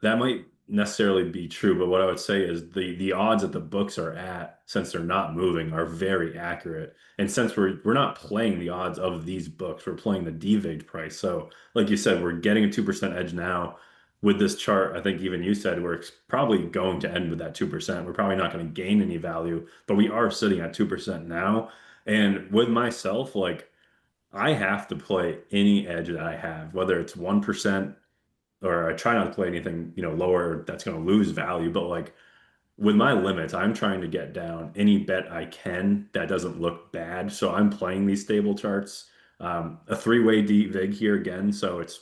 that might necessarily be true, but what I would say is the odds that the books are at, since they're not moving, are very accurate. And since we're not playing the odds of these books, we're playing the DVIG price. So, like you said, we're getting a 2% edge now with this chart. I think even you said we're probably going to end with that 2%. We're probably not going to gain any value, but we are sitting at 2% now. And with myself, like I have to play any edge that I have, whether it's 1%, or I try not to play anything, lower that's going to lose value. But like with my limits, I'm trying to get down any bet I can that doesn't look bad. So I'm playing these stable charts. A three-way deep vig here again. So it's,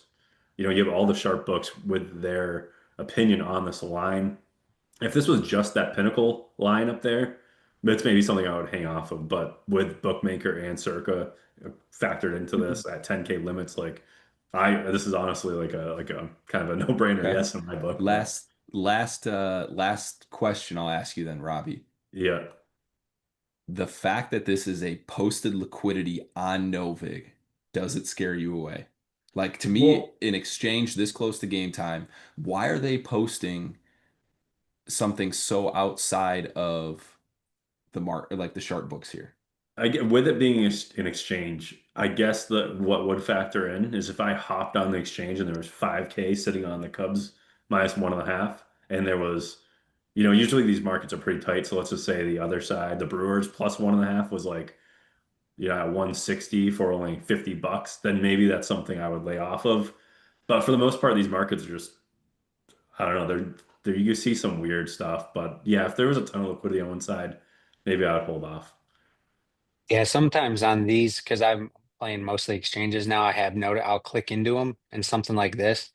you have all the sharp books with their opinion on this line. If this was just that pinnacle line up there, that's maybe something I would hang off of. But with Bookmaker and Circa factored into this at 10K limits, like this is honestly like a kind of a no-brainer Okay. yes in my book. But Last question I'll ask you then, Robbie. yeah, The fact that this is a posted liquidity on Novig, does it scare you away? Like to me, well, in exchange this close to game time, why are they posting something so outside of the mark, like the sharp books here? I get with it being an exchange. I guess that what would factor in is if I hopped on the exchange and there was 5K sitting on the Cubs minus 1.5, and there was, usually these markets are pretty tight. So let's just say the other side, the Brewers plus 1.5 was like, at 160 for only $50, then maybe that's something I would lay off of. But for the most part, these markets are just, I don't know, they're you see some weird stuff. But yeah, if there was a ton of liquidity on one side, maybe I would hold off. Yeah, sometimes on these, because I'm playing mostly exchanges now, I have noted I'll click into them and something like this.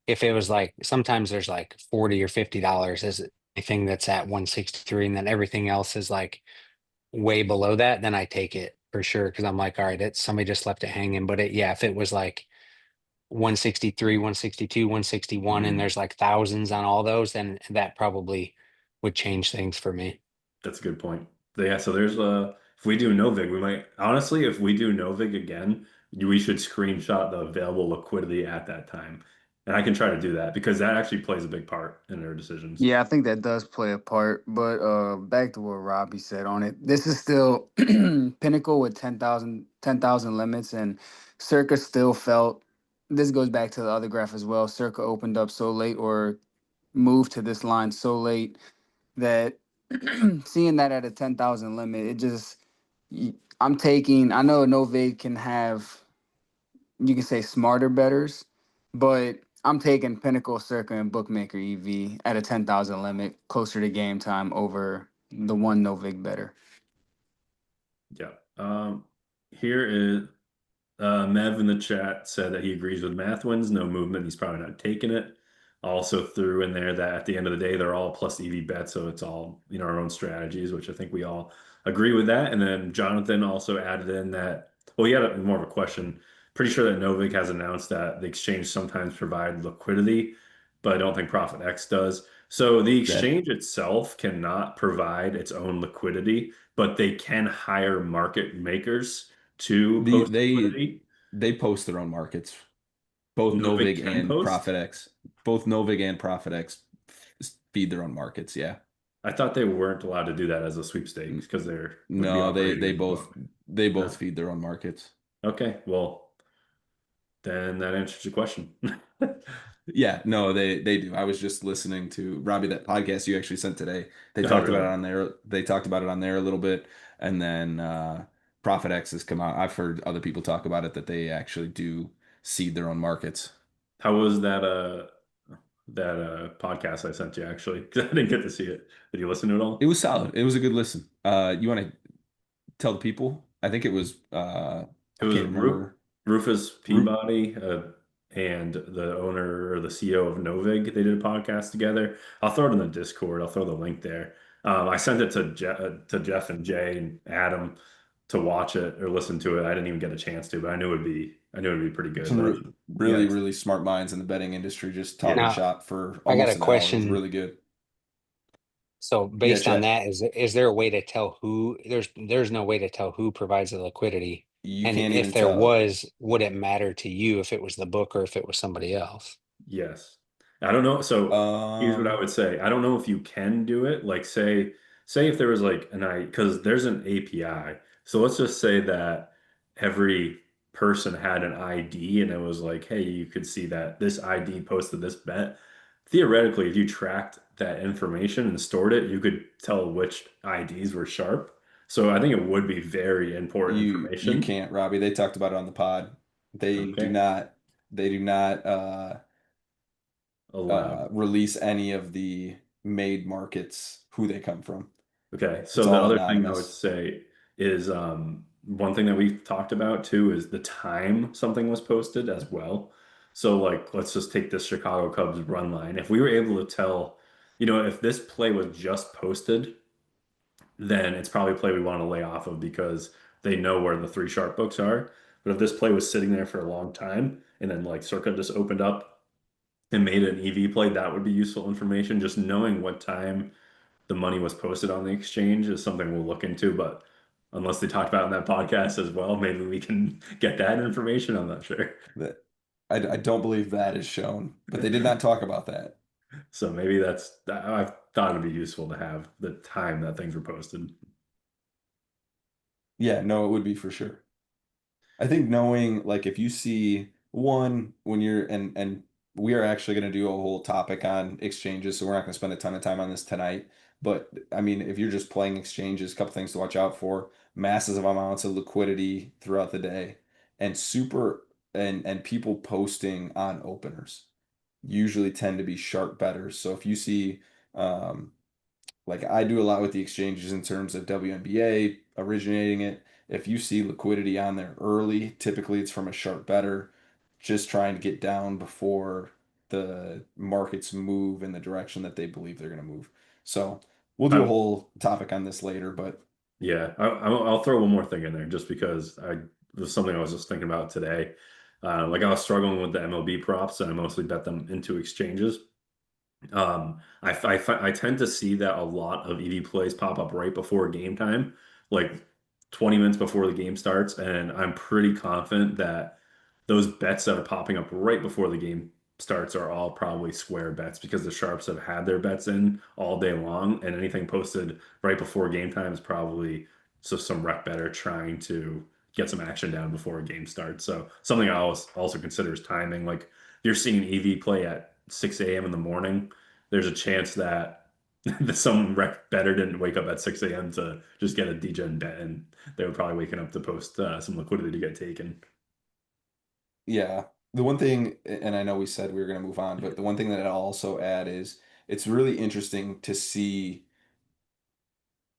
If it was like sometimes there's like 40 or $50 as anything that's at 163, and then everything else is like way below that, then I take it for sure. Cause I'm like, all right, it's somebody just left it hanging. But yeah, if it was like 163, 162, 161, and Mm. there's like thousands on all those, then that probably would change things for me. That's a good point. Yeah, so there's if we do Novig, we might honestly, if we do Novig again, we should screenshot the available liquidity at that time. And I can try to do that because that actually plays a big part in their decisions. Yeah, I think that does play a part. But back to what Robbie said on it. This is still Pinnacle with 10,000 limits, and Circa still felt. This goes back to the other graph as well. Circa opened up so late or moved to this line so late that seeing that at a 10,000 limit, it just I'm taking. I know Nove can have, you can say, smarter betters, but I'm taking Pinnacle, Circa, and Bookmaker EV at a 10,000 limit, closer to game time over the one Novig better. Yeah. Here is Mev in the chat said that he agrees with math wins, no movement. He's probably not taking it. Also threw in there that at the end of the day, they're all plus EV bets, so it's all our own strategies, which I think we all agree with that. And then Jonathan also added in that, well, he had more of a question. Pretty sure that Novik has announced that the exchange sometimes provide liquidity, but I don't think Profit X does. So the That exchange itself cannot provide its own liquidity, but they can hire market makers to the post liquidity. they post their own markets. Both Novik Novig can and post. ProfitX, both Novig and ProfitX feed their own markets. Yeah. I thought they weren't allowed to do that as a sweepstakes because they're would be No, operating they as a both book. they both No. feed their own markets. Okay, well, then that answers your question. Yeah, no, they do. I was just listening to Robbie, that podcast you actually sent today. They Oh, talked about it really? on there. They talked about it on there a little bit, and then Profit X has come out. I've heard other people talk about it that they actually do seed their own markets. How was that podcast I sent you actually, because I didn't get to see it. Did you listen to it It all? was solid. It was a good listen. You want to tell the people? I think it was It I was can't remember. Rufus Ru Peabody and the owner or the CEO of Novig. They did a podcast together. I'll throw it in the Discord. I'll throw the link there. I sent it to Jeff and Jay and Adam to watch it or listen to it. I didn't even get a chance to, but I knew it'd be pretty good. Some But really, yeah, really smart minds in the betting industry just talking yeah, Now, shop for I got a almost an hour. It was question. really good. So Yeah, based on chat. that, is there a way to tell who there's no way to tell who provides the liquidity? You And can't if even there tell. was, would it matter to you if it was the book or if it was somebody else? yes. I don't know. So here's what I Um, would say. I don't know if you can do it. Like say if there was like because there's an API. So let's just say that every person had an ID and it was like, hey, you could see that this ID posted this bet. Theoretically, if you tracked that information and stored it, you could tell which IDs were sharp. So I think it would be very important you information. can't, Robbie. They talked about it on the pod. They do Okay. not they do not Allowed. release any of the made markets who they come from. Okay, It's so the all other thing I would anonymous. say is one thing that we've talked about too is the time something was posted as well. So like let's just take this Chicago Cubs run line. If we were able to tell, if this play was just posted, then it's probably a play we want to lay off of because they know where the three sharp books are. But if this play was sitting there for a long time and then like Circa just opened up and made an EV play, that would be useful information. Just knowing what time the money was posted on the exchange is something we'll look into, but unless they talked about it in that podcast as well, maybe we can get that information. I'm not sure. That I don't believe that is shown, but they did not talk about that. So maybe I thought it'd be useful to have the time that things were posted. Yeah, no, it would be for sure. I think knowing like if you see one when you're and we are actually going to do a whole topic on exchanges, so we're not going to spend a ton of time on this tonight. But I mean, if you're just playing exchanges, a couple things to watch out for: massive amounts of liquidity throughout the day, and and people posting on openers usually tend to be sharp bettors. So if you see um, like I do a lot with the exchanges in terms of WNBA originating it. If you see liquidity on there early, typically it's from a sharp better, just trying to get down before the markets move in the direction that they believe they're going to move. So we'll do a I, whole topic on this later, but yeah, I'll throw one more thing in there just because there's something I was just thinking about today. Like I was struggling with the MLB props and I mostly bet them into exchanges. I tend to see that a lot of EV plays pop up right before game time, like 20 minutes before the game starts, and I'm pretty confident that those bets that are popping up right before the game starts are all probably square bets because the sharps have had their bets in all day long, and anything posted right before game time is probably some rec better trying to get some action down before a game starts. So something I also consider is timing. Like if you're seeing an EV play at 6 a.m. in the morning, there's a chance that some rec better didn't wake up at 6 a.m. to just get a degen bet, and they were probably waking up to post some liquidity to get taken. yeah, the one thing, and I know we said we were going to move on, but the one thing that I'll also add is it's really interesting to see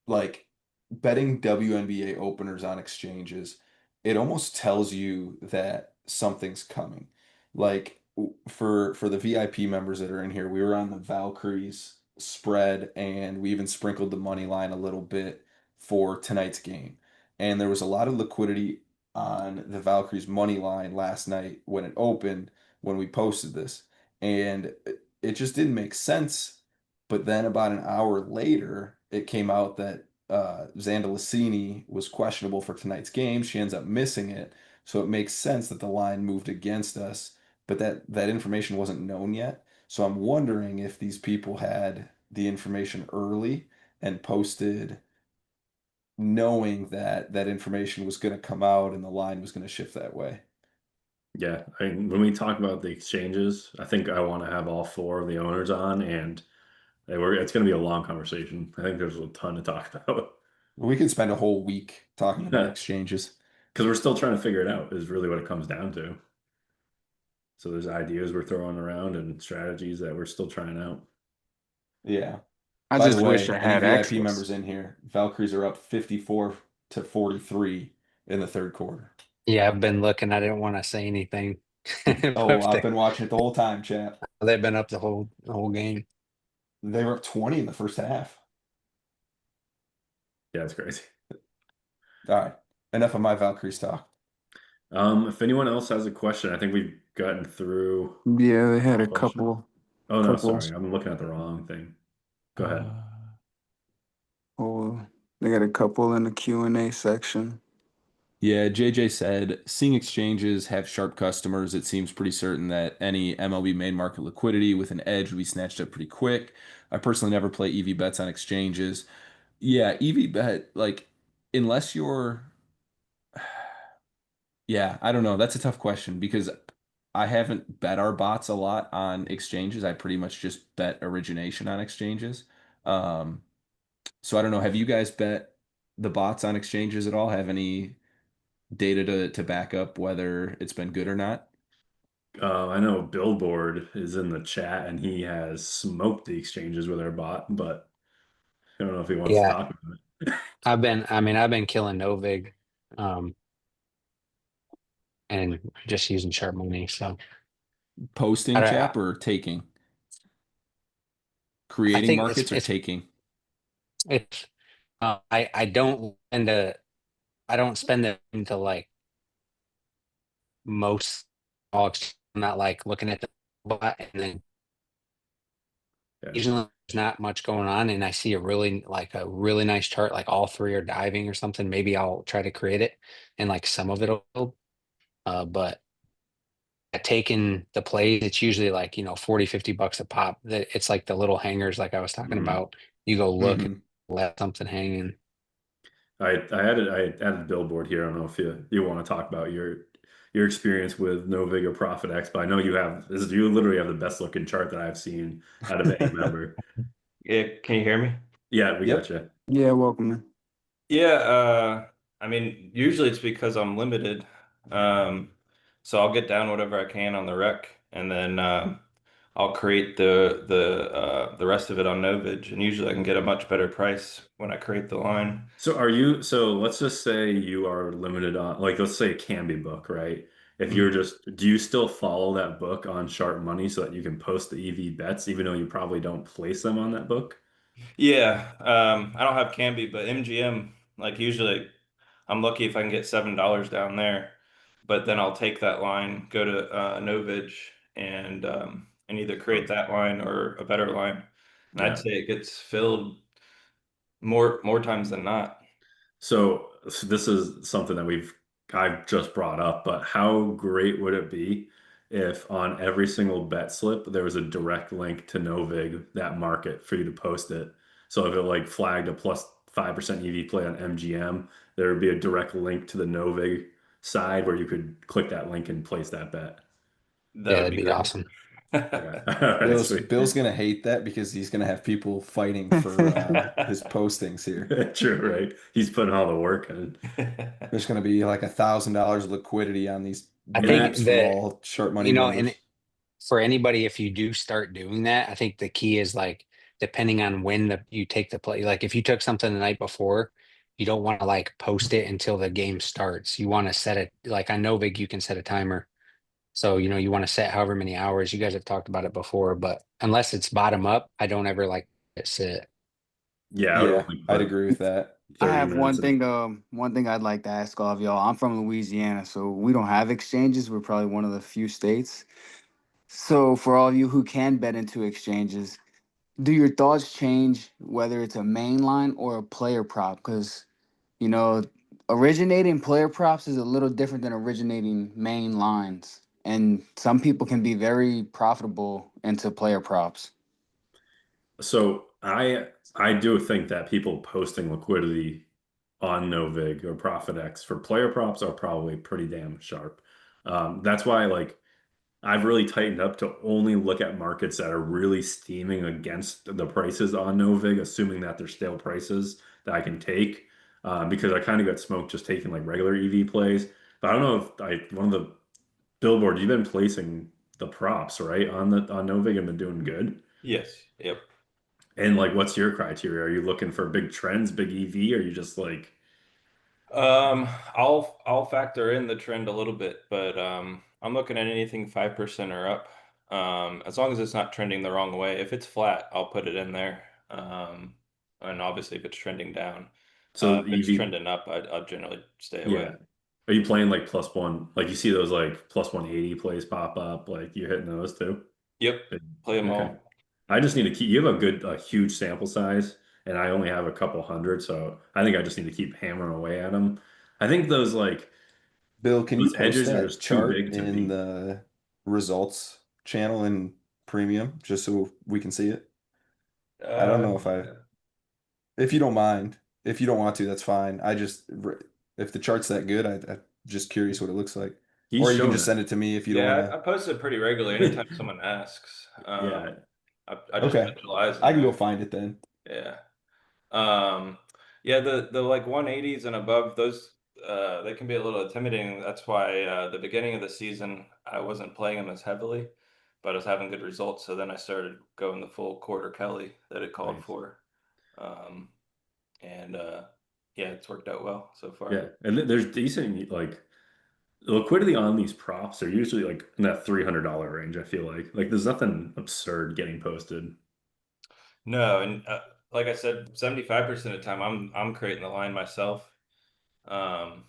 like betting WNBA openers on exchanges, it almost tells you that something's coming. Like for the VIP members that are in here, we were on the Valkyries spread and we even sprinkled the money line a little bit for tonight's game. And there was a lot of liquidity on the Valkyries money line last night when it opened when we posted this. And it just didn't make sense, but then about an hour later, it came out that Zandalicini was questionable for tonight's game. She ends up missing it. So it makes sense that the line moved against us, but that information wasn't known yet. So I'm wondering if these people had the information early and posted knowing that that information was going to come out and the line was going to shift that way. Yeah, when we talk about the exchanges, I think I want to have all four of the owners on, and it's going to be a long conversation. I think there's a ton to talk about. We could spend a whole week talking about Yeah, exchanges. because we're still trying to figure it out, is really what it comes down to. So there's ideas we're throwing around and strategies that we're still trying out. Yeah. I By the just wish way, I any had VIP extras. members in here, Valkyries are up 54-43 in the third quarter. Yeah, I've been looking. I didn't want to say anything. Oh, But I've been watching it the whole time, chat. they've been up the whole game. They were up 20 in the first half. Yeah, it's crazy. All right. Enough of my Valkyries talk. If anyone else has a question, I think we've gotten through Yeah, they had all a questions. couple. Oh no, Couple. sorry. I'm looking at the wrong thing. Go ahead. Oh, they got a couple in the Q&A section. Yeah, JJ said, seeing exchanges have sharp customers, it seems pretty certain that any MLB main market liquidity with an edge would be snatched up pretty quick. I personally never play EV bets on exchanges. Yeah, EV bet, like, unless you're, yeah, I don't know. That's a tough question because I haven't bet our bots a lot on exchanges. I pretty much just bet origination on exchanges. Um, so I don't know. Have you guys bet the bots on exchanges at all? Have any data to back up whether it's been good or not? I know Billboard is in the chat and he has smoked the exchanges with our bot, but I don't know if he wants to Yeah, talk about it. I've been killing Novig, um, and just using sharp money. So Posting I, chap or taking? I Creating think it's markets or it's taking? it's I don't spend I don't spend it into like most all. I'm not like looking at the bot and then Yeah. usually there's not much going on and I see a really nice chart, like all three are diving or something. Maybe I'll try to create it and like some of it'll build. But taking the plays, it's usually like, 40, $50 a pop. That it's like the little hangers like I was talking Mhm. about. You go look and Hmm. let something hang in. I added Billboard here. I don't know if you want to talk about your experience with Novig or Profit X, but I know you literally have the best looking chart that I've seen out of any member. Yeah, can you hear me? Yeah, we got Yep. you. Yeah, welcome in. Yeah, I mean, usually it's because I'm limited. Um, so I'll get down whatever I can on the rec, and then I'll create the rest of it on Novig, and usually I can get a much better price when I create the line. So let's just say you are limited on, like, let's say a Canby book, right? If you're Mhm. just, do you still follow that book on Sharp Money so that you can post the EV bets, even though you probably don't place them on that book? Yeah, I don't have Canby, but MGM, like usually I'm lucky if I can get $7 down there, but then I'll take that line, go to Novig, and either create Oh, that line or a better line. And I'd yeah. say it gets filled more times than not. So this is something that I've just brought up, but how great would it be if on every single bet slip there was a direct link to Novig, that market, for you to post it? So if it like flagged a plus 5% EV play on MGM, there would be a direct link to the Novig side where you could click that link and place that bet. That Yeah, would that'd be be great. awesome. Okay. All right, sweet. Bill's gonna hate that because he's gonna have people fighting for his postings here. True, right? He's putting all the work in. There's gonna be like $1,000 liquidity on these I Yeah. think bleeps for that, all sharp money members. and for anybody, if you do start doing that, I think the key is like depending on when you take the play. Like if you took something the night before, you don't want to like post it until the game starts. You want to set it like on Novig, you can set a timer. So you want to set however many hours. You guys have talked about it before, but unless it's bottom up, I don't ever like it sit. Yeah, I would Yeah, only I'd put agree with that. I 30 have minutes in. one thing I'd like to ask all of y'all. I'm from Louisiana, so we don't have exchanges. We're probably one of the few states. So for all of you who can bet into exchanges, do your thoughts change whether it's a main line or a player prop? Because, you know, originating player props is a little different than originating main lines. And some people can be very profitable into player props. So I do think that people posting liquidity on Novig or ProfitX for player props are probably pretty damn sharp. That's why like I've really tightened up to only look at markets that are really steaming against the prices on Novig, assuming that they're stale prices that I can take. Because I kind of got smoked just taking like regular EV plays. But I don't know if one of the Billboard, you've been placing the props, right? On Novig have been doing good. Yes. Yep. And like, what's your criteria? Are you looking for big trends, big EV, or are you just like, I'll factor in the trend a little bit, but I'm looking at anything 5% or up. As long as it's not trending the wrong way. If it's flat, I'll put it in there. And obviously if it's trending down. so If it's EV? trending up, I'll generally stay away. Yeah. Are you playing like plus one? Like you see those like plus 180 plays pop up, like you're hitting those too? Yep. Play them Okay. all. I just need to keep, you have a good, a huge sample size, and I only have a couple hundred, so I think I just need to keep hammering away at them. I think those like, Bill, can you those post edges are that just too chart big to in beat. the results channel in premium just so we can see it? I don't know Yeah. if you don't mind. If you don't want to, that's fine. If the chart's that good, I'm just curious what it looks like. He's Or you can shown just it. send it to me if you don't Yeah, want I post it pretty regularly anytime someone asks. Yeah. I to. just Okay. visualize I can them. go find it then. Yeah. Um, yeah, the like 180s and above, those they can be a little intimidating. That's why the beginning of the season I wasn't playing them as heavily, but I was having good results. So then I started going the full quarter Kelly that it called Nice. for. Um, and yeah, it's worked out well so far. Yeah. And there's decent, like, the liquidity on these props are usually like in that $300 range, I feel like. Like, there's nothing absurd getting posted. No, and like I said, 75% of the time I'm creating the line myself. Um,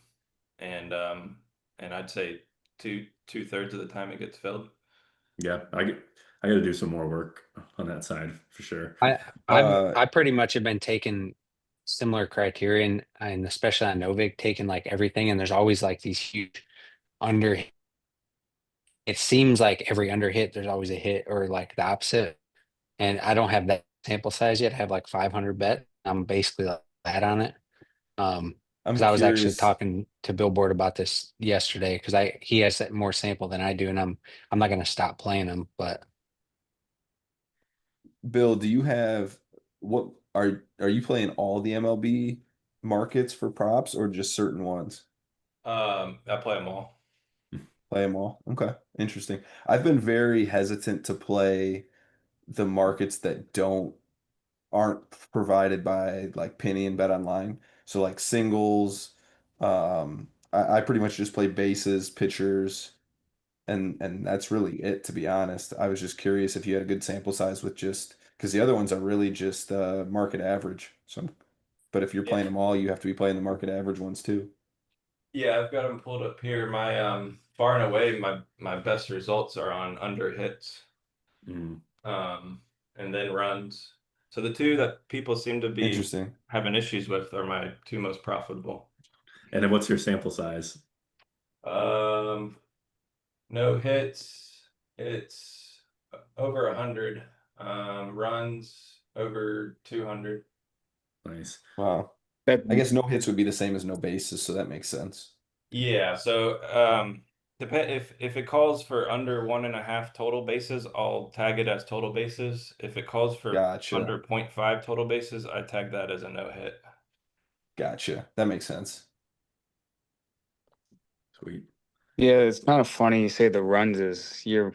and I'd say two-thirds of the time it gets filled. Yeah. I got to do some more work on that side for sure. Uh, I pretty much have been taking similar criterion, and especially on Novik, taking like everything, and there's always like these huge under. It seems like every under hit, there's always a hit or like the opposite. And I don't have that sample size yet. I have like 500 bet. I'm basically like that on it. Because I'm I was actually curious, talking to Billboard about this yesterday because he has that more sample than I do, and I'm not gonna stop playing him. But Bill, do you have what are you playing all the MLB markets for props or just certain ones? I play them all. Play them all. Okay, interesting. I've been very hesitant to play the markets that aren't provided by like Penny and Bet Online. So like singles, I pretty much just play bases, pitchers, and that's really it, to be honest. I was just curious if you had a good sample size with just because the other ones are really just market average. But if you're Yeah, playing them all, you have to be playing the market average ones too. yeah, I've got them pulled up here. My far and away my best results are on under hits, Mm. um, and then runs. So the two that people seem to be Interesting. having issues with are my two most profitable. And then what's your sample size? Um, no hits, it's over 100. Runs over 200. Nice. Wow. That I guess no hits would be the same as no bases, so that makes sense. Yeah, so depend if it calls for under 1.5 total bases, I'll tag it as total bases. If it calls for Gotcha. under 0.5 total bases, I tag that as a no hit. Gotcha. That makes sense. Sweet. Yeah, it's kind of funny you say the runs is your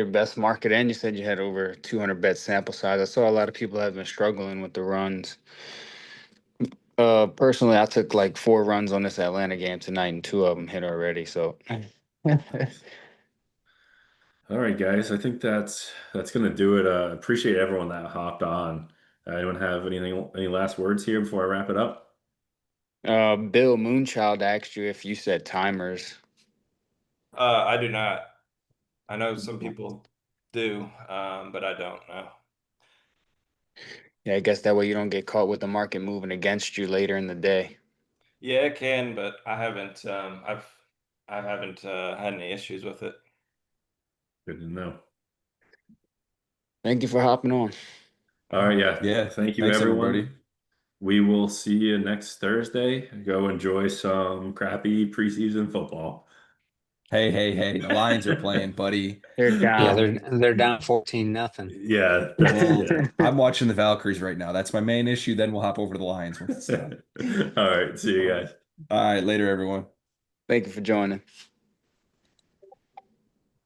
best market, and you said you had over 200 bet sample size. I saw a lot of people have been struggling with the runs. Personally, I took like 4 runs on this Atlanta game tonight, and 2 of them hit already. So, Nice. All right, guys. I think that's gonna do it. Appreciate everyone that hopped on. Anyone have any last words here before I wrap it up? Bill Moonchild asked you if you set timers. I do not. I know some people do, but I don't know. Yeah, I guess that way you don't get caught with the market moving against you later in the day. Yeah, it can, but I haven't. I haven't had any issues with it. Good to know. Thank you for hopping on. All right, yeah. Yeah. Thank you, Thanks, everyone. everybody. We will see you next Thursday. Go enjoy some crappy preseason football. Hey, hey, hey. The Lions are playing, buddy. They're yeah, down. they're down 14-0. Yeah, that's Well, yeah. I'm watching the Valkyries right now. That's my main issue. Then we'll hop over to the Lions once it's done. All right, see you guys. All right, later, everyone. Thank you for joining.